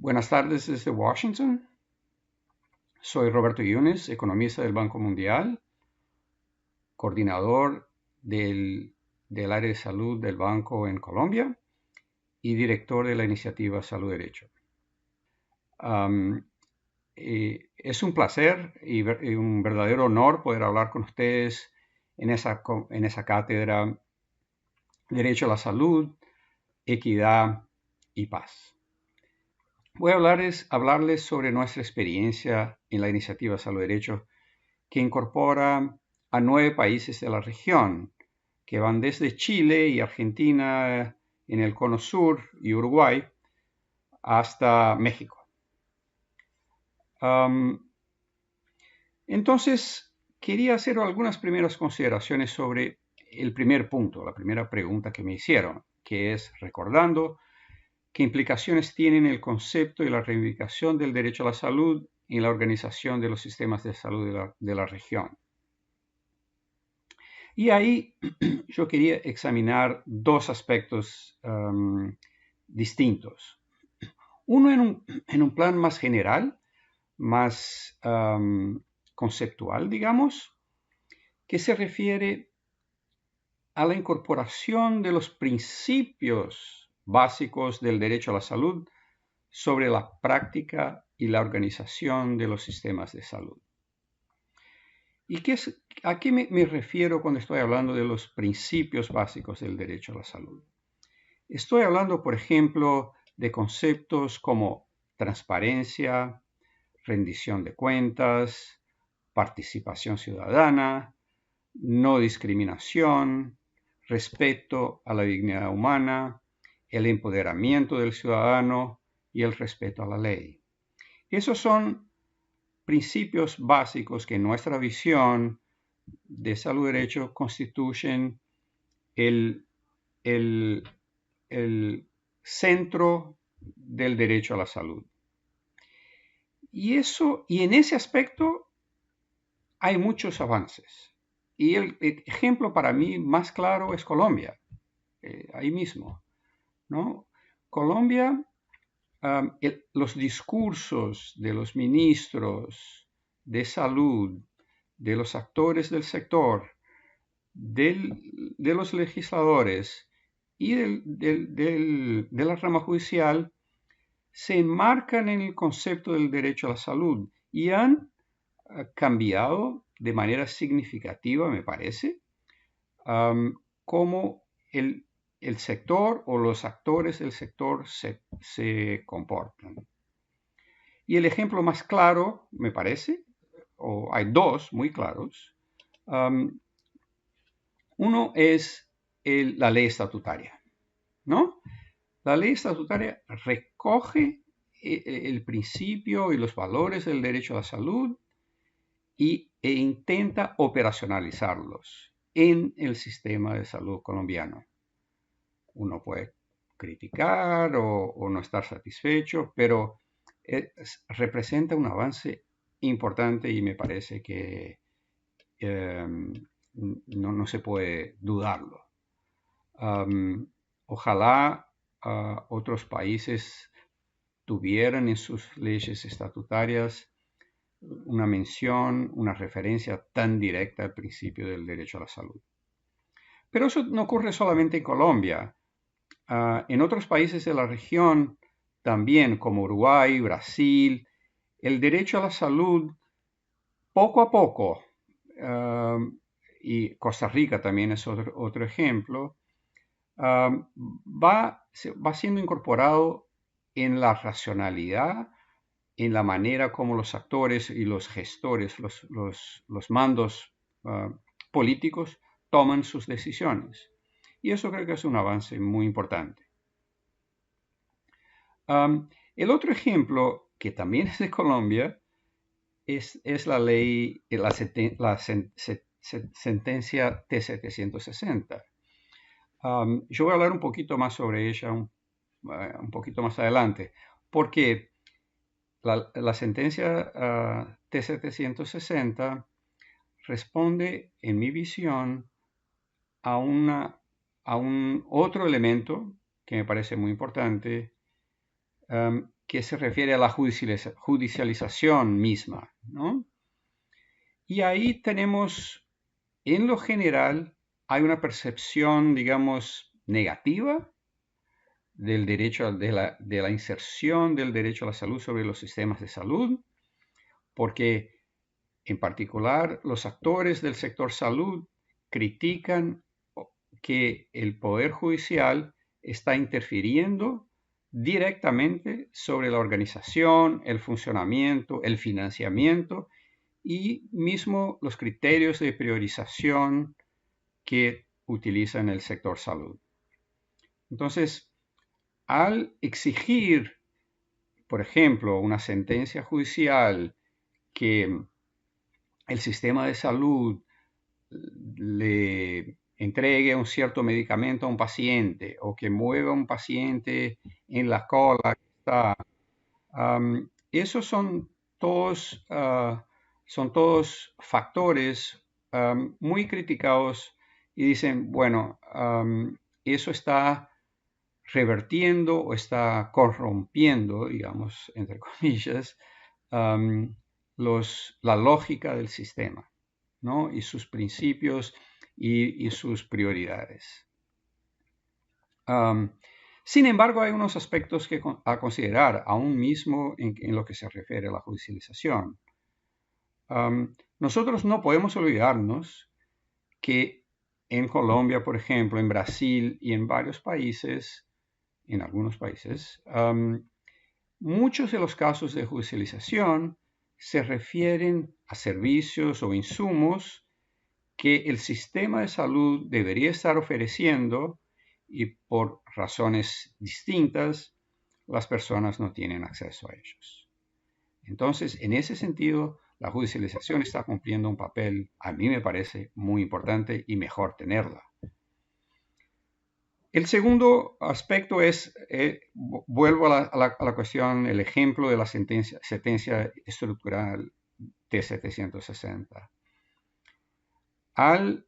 Buenas tardes desde Washington. Soy Roberto Yunes, economista del Banco Mundial, coordinador del área de salud del banco en Colombia y director de la iniciativa Salud Derecho. Es un placer y un verdadero honor poder hablar con ustedes en esa cátedra Derecho a la Salud, Equidad y Paz. Voy a hablarles sobre nuestra experiencia en la iniciativa Salud Derecho, que incorpora a 9 países de la región, que van desde Chile y Argentina en el cono sur y Uruguay hasta México. Entonces, quería hacer algunas primeras consideraciones sobre el primer punto, la primera pregunta que me hicieron, que es recordando qué implicaciones tienen el concepto y la reivindicación del derecho a la salud en la organización de los sistemas de salud de la región. Y ahí yo quería examinar dos aspectos distintos. Uno en un plan más general, más conceptual, digamos, que se refiere a la incorporación de los principios básicos del derecho a la salud sobre la práctica y la organización de los sistemas de salud. ¿Y a qué me refiero cuando estoy hablando de los principios básicos del derecho a la salud? Estoy hablando, por ejemplo, de conceptos como transparencia, rendición de cuentas, participación ciudadana, no discriminación, respeto a la dignidad humana, el empoderamiento del ciudadano y el respeto a la ley. Esos son principios básicos que en nuestra visión de salud derecho constituyen el centro del derecho a la salud. Y en ese aspecto hay muchos avances. Y el ejemplo para mí más claro es Colombia, ahí mismo, ¿no? Colombia, los discursos de los ministros de salud, de los actores del sector, de los legisladores y de la rama judicial se enmarcan en el concepto del derecho a la salud y han cambiado de manera significativa, me parece, cómo el sector o los actores del sector se comportan. Y el ejemplo más claro, me parece, o hay dos muy claros. Uno es la ley estatutaria, ¿no? La ley estatutaria recoge el principio y los valores del derecho a la salud e intenta operacionalizarlos en el sistema de salud colombiano. Uno puede criticar o no estar satisfecho, pero representa un avance importante y me parece que no se puede dudarlo. Ojalá otros países tuvieran en sus leyes estatutarias una mención, una referencia tan directa al principio del derecho a la salud. Pero eso no ocurre solamente en Colombia. En otros países de la región, también como Uruguay, Brasil, el derecho a la salud, poco a poco, y Costa Rica también es otro ejemplo, va siendo incorporado en la racionalidad, en la manera como los actores y los gestores, los mandos políticos toman sus decisiones. Y eso creo que es un avance muy importante. El otro ejemplo, que también es de Colombia, es la ley, la sentencia T-760. Yo voy a hablar un poquito más sobre ella un poquito más adelante, porque la sentencia T-760 responde, en mi visión, a un otro elemento que me parece muy importante, que se refiere a la judicialización misma, ¿no? Y ahí tenemos, en lo general, hay una percepción, digamos, negativa del derecho de la inserción del derecho a la salud sobre los sistemas de salud, porque en particular los actores del sector salud critican que el Poder Judicial está interfiriendo directamente sobre la organización, el funcionamiento, el financiamiento y mismo los criterios de priorización que utilizan el sector salud. Entonces, al exigir, por ejemplo, una sentencia judicial que el sistema de salud le entregue un cierto medicamento a un paciente o que mueva a un paciente en la cola, esos son todos factores muy criticados y dicen, bueno, eso está revertiendo o está corrompiendo, digamos, entre comillas, la lógica del sistema, ¿no? Y sus principios y sus prioridades. Sin embargo, hay unos aspectos a considerar, aún mismo en lo que se refiere a la judicialización. Nosotros no podemos olvidarnos que en Colombia, por ejemplo, en Brasil y en varios países, en algunos países, muchos de los casos de judicialización se refieren a servicios o insumos que el sistema de salud debería estar ofreciendo y por razones distintas las personas no tienen acceso a ellos. Entonces, en ese sentido, la judicialización está cumpliendo un papel, a mí me parece, muy importante y mejor tenerla. El segundo aspecto es, vuelvo a la cuestión, el ejemplo de la sentencia estructural T760. Al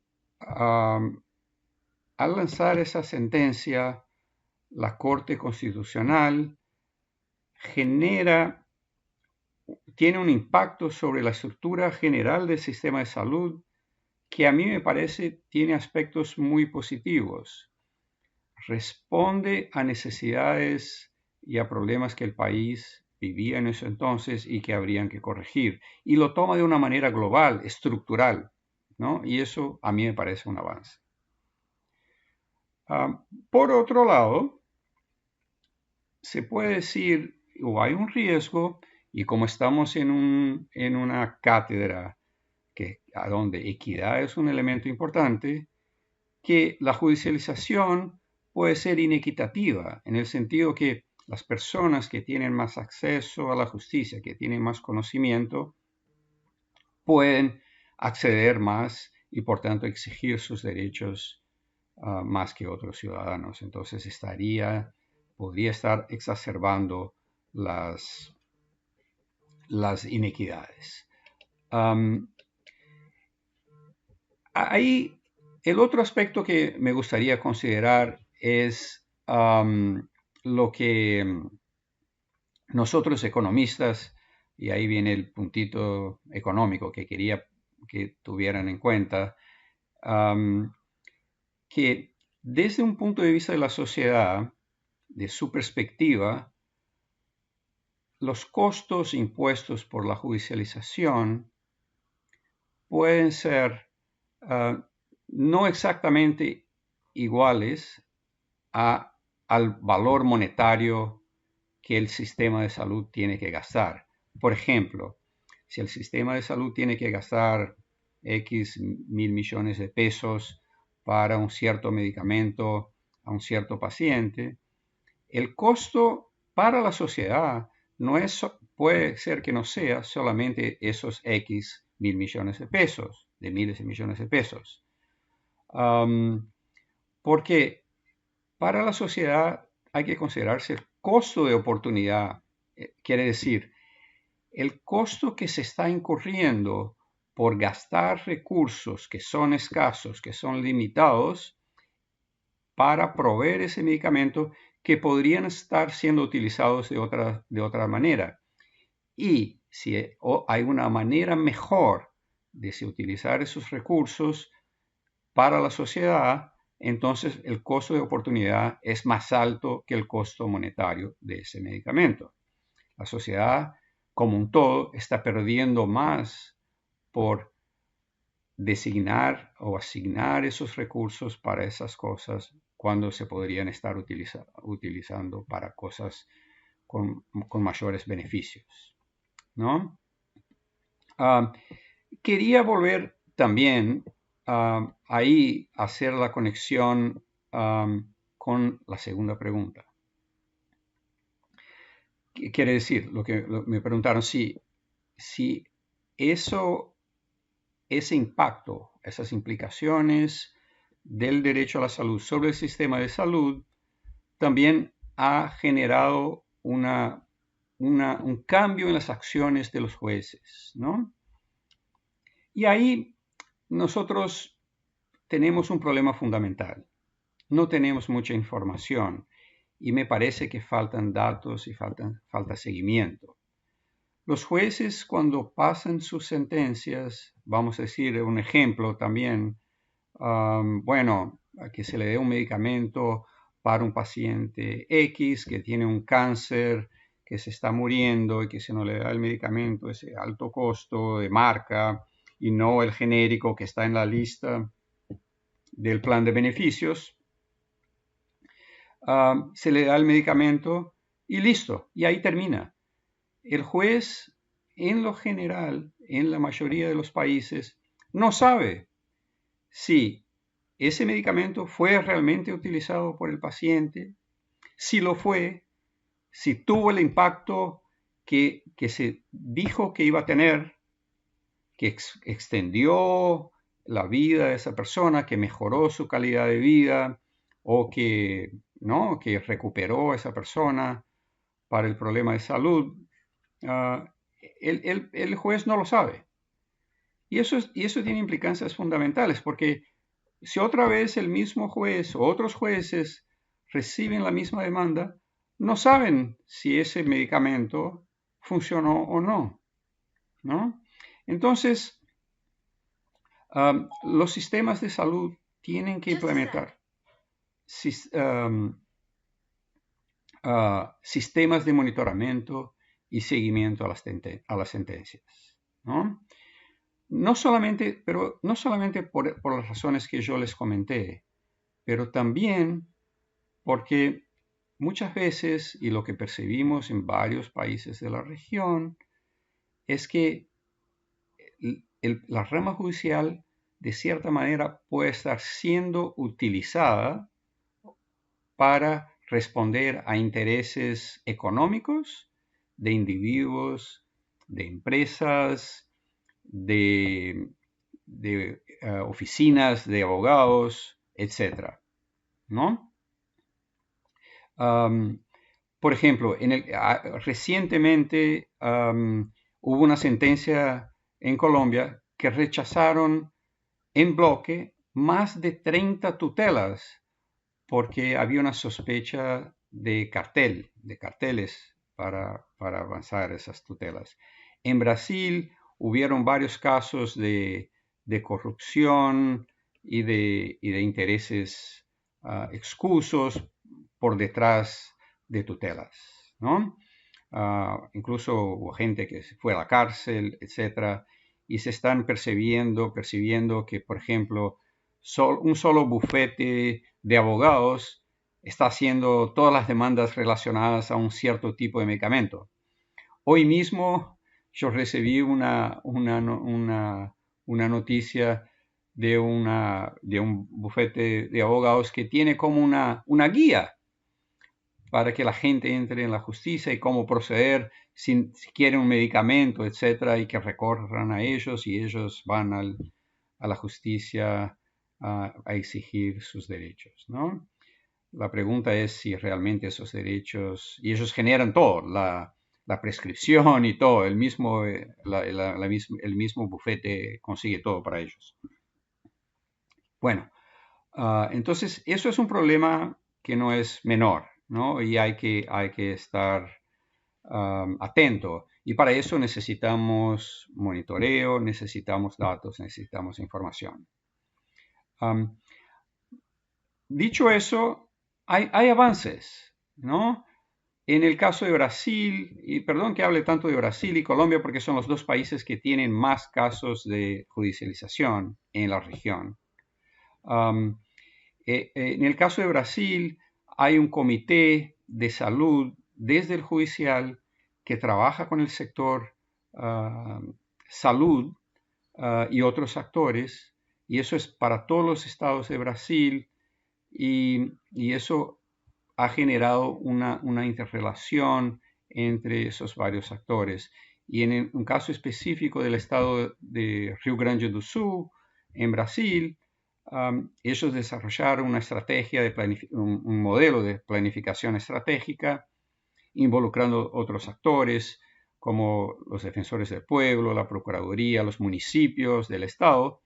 lanzar esa sentencia, la Corte Constitucional tiene un impacto sobre la estructura general del sistema de salud que a mí me parece tiene aspectos muy positivos. Responde a necesidades y a problemas que el país vivía en ese entonces y que habrían que corregir. Y lo toma de una manera global, estructural, ¿no? Y eso a mí me parece un avance. Por otro lado, se puede decir, o hay un riesgo, y como estamos en una cátedra a donde equidad es un elemento importante, que la judicialización puede ser inequitativa, en el sentido que las personas que tienen más acceso a la justicia, que tienen más conocimiento, pueden acceder más y por tanto exigir sus derechos más que otros ciudadanos. Entonces podría estar exacerbando las inequidades. Ahí el otro aspecto que me gustaría considerar es lo que nosotros economistas, y ahí viene el puntito económico que quería que tuvieran en cuenta, que desde un punto de vista de la sociedad, de su perspectiva, los costos impuestos por la judicialización pueden ser no exactamente iguales al valor monetario que el sistema de salud tiene que gastar. Por ejemplo, si el sistema de salud tiene que gastar X mil millones de pesos para un cierto medicamento a un cierto paciente, el costo para la sociedad puede ser que no sea solamente esos X mil millones de pesos, de miles de millones de pesos. Porque para la sociedad hay que considerarse el costo de oportunidad, quiere decir, el costo que se está incurriendo por gastar recursos que son escasos, que son limitados, para proveer ese medicamento que podrían estar siendo utilizados de otra manera. Y si hay una manera mejor de utilizar esos recursos para la sociedad, entonces el costo de oportunidad es más alto que el costo monetario de ese medicamento. La sociedad como un todo está perdiendo más por designar o asignar esos recursos para esas cosas cuando se podrían estar utilizando para cosas con mayores beneficios, ¿no? Quería volver también ahí a hacer la conexión con la segunda pregunta. ¿Qué quiere decir? Me preguntaron si ese impacto, esas implicaciones del derecho a la salud sobre el sistema de salud también ha generado un cambio en las acciones de los jueces, ¿no? Y ahí nosotros tenemos un problema fundamental. No tenemos mucha información y me parece que faltan datos y falta seguimiento. Los jueces, cuando pasan sus sentencias, vamos a decir un ejemplo también, bueno, que se le dé un medicamento para un paciente X que tiene un cáncer, que se está muriendo y que si no le da el medicamento, ese alto costo de marca y no el genérico que está en la lista del plan de beneficios, se le da el medicamento y listo, y ahí termina. El juez, en lo general, en la mayoría de los países, no sabe si ese medicamento fue realmente utilizado por el paciente, si lo fue, si tuvo el impacto que se dijo que iba a tener, que extendió la vida de esa persona, que mejoró su calidad de vida o que recuperó a esa persona para el problema de salud. El juez no lo sabe. Y eso tiene implicancias fundamentales, porque si otra vez el mismo juez o otros jueces reciben la misma demanda, no saben si ese medicamento funcionó o no, ¿no? Entonces, los sistemas de salud tienen que implementar sistemas de monitoramiento y seguimiento a las sentencias, ¿no? No solamente por las razones que yo les comenté, pero también porque muchas veces, y lo que percibimos en varios países de la región, es que la rama judicial de cierta manera puede estar siendo utilizada para responder a intereses económicos de individuos, de empresas, de oficinas de abogados, etc., ¿no? Por ejemplo, recientemente hubo una sentencia en Colombia que rechazaron en bloque más de 30 tutelas porque había una sospecha de carteles para avanzar esas tutelas. En Brasil hubieron varios casos de corrupción y de intereses excusos por detrás de tutelas, ¿no? Incluso hubo gente que fue a la cárcel, etc. Y se están percibiendo que, por ejemplo, un solo bufete de abogados está haciendo todas las demandas relacionadas a un cierto tipo de medicamento. Hoy mismo yo recibí una noticia de un bufete de abogados que tiene como una guía para que la gente entre en la justicia y cómo proceder si quieren un medicamento, etcétera, y que recorran a ellos y ellos van a la justicia a exigir sus derechos, ¿no? La pregunta es si realmente esos derechos, y ellos generan todo, la prescripción y todo, el mismo bufete consigue todo para ellos. Bueno, entonces eso es un problema que no es menor ¿no? Y hay que estar atento. Y para eso necesitamos monitoreo, necesitamos datos, necesitamos información. Dicho eso, hay avances, ¿no? En el caso de Brasil, y perdón que hable tanto de Brasil y Colombia porque son los dos países que tienen más casos de judicialización en la región. En el caso de Brasil, hay un comité de salud desde el judicial que trabaja con el sector salud y otros actores, y eso es para todos los estados de Brasil, y eso ha generado una interrelación entre esos varios actores. Y en un caso específico del estado de Rio Grande do Sul, en Brasil, ellos desarrollaron una estrategia un modelo de planificación estratégica involucrando otros actores como los defensores del pueblo, la Procuraduría, los municipios del Estado,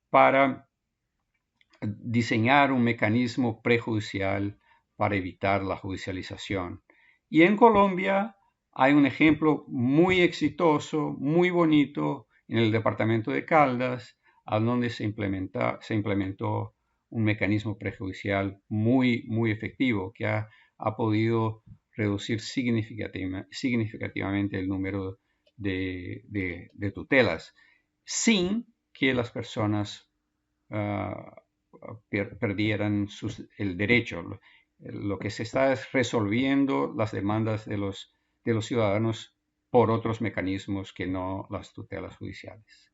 para diseñar un mecanismo prejudicial para evitar la judicialización. Y en Colombia hay un ejemplo muy exitoso, muy bonito, en el departamento de Caldas, a donde se implementó un mecanismo prejudicial muy efectivo que ha podido reducir significativamente el número de tutelas sin que las personas perdieran el derecho. Lo que se está es resolviendo las demandas de los ciudadanos por otros mecanismos que no las tutelas judiciales.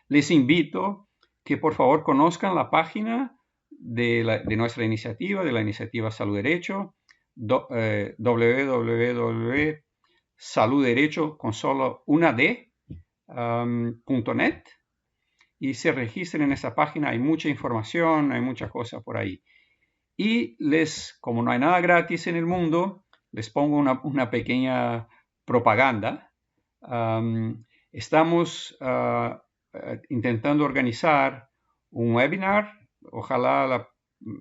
Les invito que por favor conozcan la página de nuestra iniciativa, de la iniciativa Salud Derecho, www.saludderecho con solo una d.net, y se registren en esa página. Hay mucha información, hay mucha cosa por ahí. Y como no hay nada gratis en el mundo, les pongo una pequeña propaganda. Estamos intentando organizar un webinar, ojalá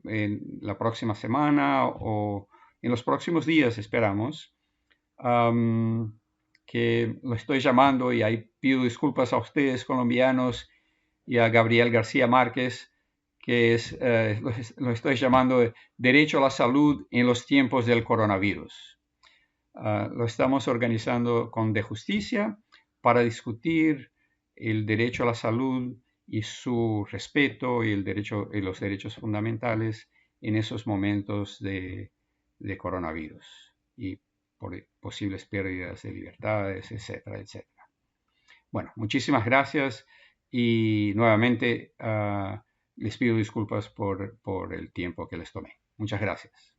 en la próxima semana o en los próximos días, esperamos, que lo estoy llamando, y ahí pido disculpas a ustedes colombianos y a Gabriel García Márquez, que lo estoy llamando Derecho a la Salud en los tiempos del coronavirus. Lo estamos organizando con De Justicia para discutir el derecho a la salud y su respeto y los derechos fundamentales en esos momentos de coronavirus y por posibles pérdidas de libertades, etcétera, etcétera. Bueno, muchísimas gracias y nuevamente les pido disculpas por el tiempo que les tomé. Muchas gracias.